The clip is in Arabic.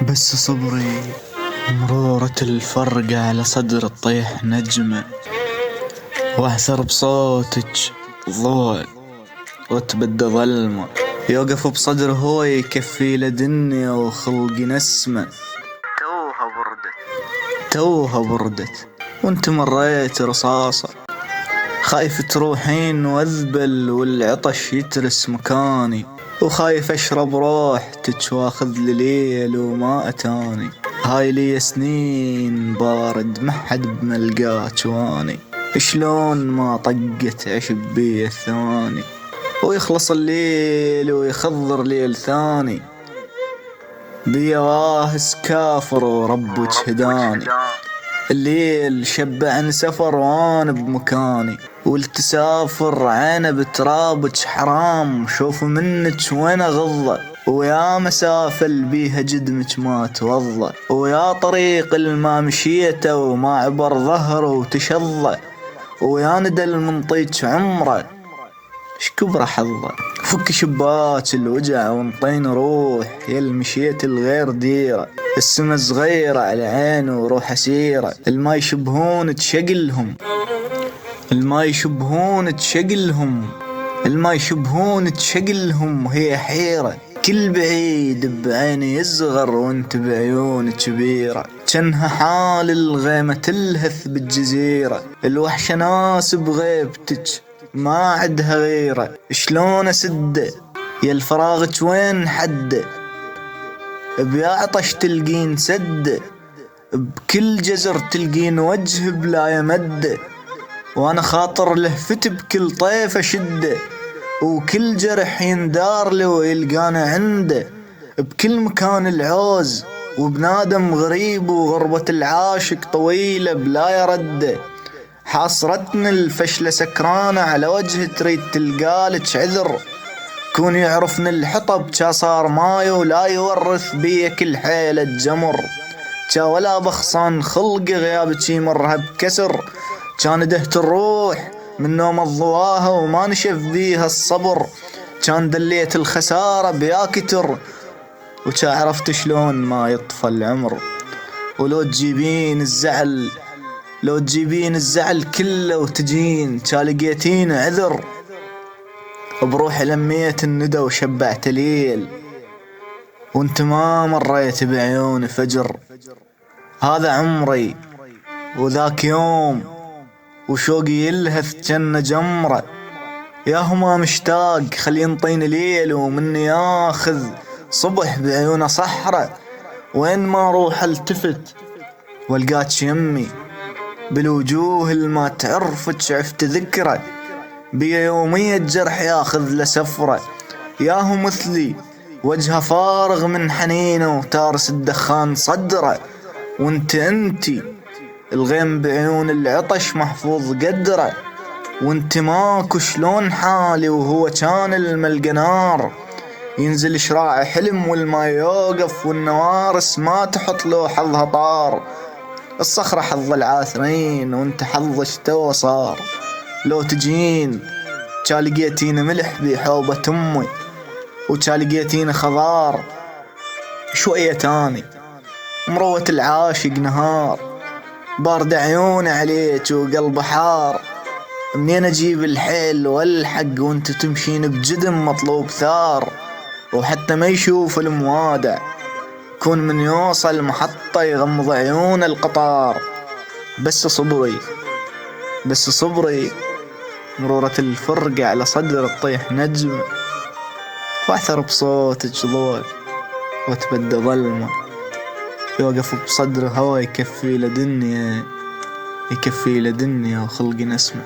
بس صبري مرورة الفرقة على صدر تطيح نجمة، واحثر بصوتك ضوء وتبدى ظلمة، يوقف بصدر هو يكفي لدنيا وخلقي نسمة. توها بردت وانت مريت رصاصة، خايف تروحين واذبل والعطش يترس مكاني، وخايف اشرب روحتك واخذ لليل وما اتاني. هاي لي سنين بارد محد بملقاك واني، شلون ما طقت عشب بي الثاني، ويخلص الليل ويخضر ليل ثاني، بيا واهس كافر وربك هداني. الليل شبعني سفر وانا بمكاني، والتسافر عنا بترابك حرام، شوف منك وانا غضة، ويا مسافة بيها جدمك ما توضى، ويا طريق الما مشيته وما عبر ظهره وتشظى، ويا ندى المنطيك عمره شكبر حظه. فك شباك الوجع وانطين روح، يل مشيت الغير ديره، السما صغيرة على عينه وروح اسيره، الما يشبهون تشقلهم، الما يشبهون تشقلهم، الما يشبهون تشقلهم، وهي حيرة كل بعيد بعيني يصغر وانت بعيون كبيرة، كانها حال الغيمة تلهث بالجزيرة، الوحشة ناس بغيبتك ما عدها غيرة، شلون اسده يا الفراغ وين حده، بيعطش تلقين سد، بكل جزر تلقين وجه بلا يمد، وانا خاطر لهفت بكل طيف اشده، وكل جرح يندار له ويلقانا عنده، بكل مكان العوز وبنادم غريب، وغربة العاشق طويلة بلا يرده، حاصرتني الفشلة سكرانة على وجه تريد تلقالك عذر، كون يعرفني الحطب جا صار ماي ولا يورث بي كل حيلة جمر، جا ولا بخصان خلقي غيابك يمرها بكسر، كان دهت الروح من نوم الضواها وما نشف بيها الصبر، كان دليت الخسارة بيا كتر، وكا عرفت شلون ما يطفى العمر، ولو تجيبين الزعل، لو تجيبين الزعل كله وتجين، كا لقيتين عذر بروحي لميت الندى وشبعت ليل، وانت ما مريت بعيون فجر. هذا عمري وذاك يوم وشوقي يلهث جنة جمرة، ياهو ما مشتاق خلي ينطيني ليل ومني ياخذ صبح بعيونه صحرة، وين ما روح التفت والقاك يمي بالوجوه الما تعرفك عفت ذكرى، بيا يومية جرح ياخذ لسفرة، ياهو مثلي وجهه فارغ من حنينه وتارس الدخان صدره، انتي الغيم بعيون العطش محفوظ قدره، وانت ماكو شلون حالي وهو كان الملقى نار، ينزل شراع حلم والما يوقف والنوارس ما تحط له حظها طار، الصخرة حظ العاثرين وانت حظك تو صار، لو تجين كا لقيتين ملح بحوبة امي، وكا لقيتين خضار شوية تاني، مروة العاشق نهار، بارد عيوني عليك وقلب حار، منين اجيب الحيل والحق وانت تمشين بجدم مطلوب ثار، وحتى ما يشوف الموادع كون من يوصل محطة يغمض عيون القطار. بس صبري بس صبري مرورة الفرقة على صدر تطيح نجمة، واعثر بصوتك ضوء وتبدى ظلمة، يوقف بصدر هوا يكفي لدنيا، يكفي لدنيا وخلقي نسمة.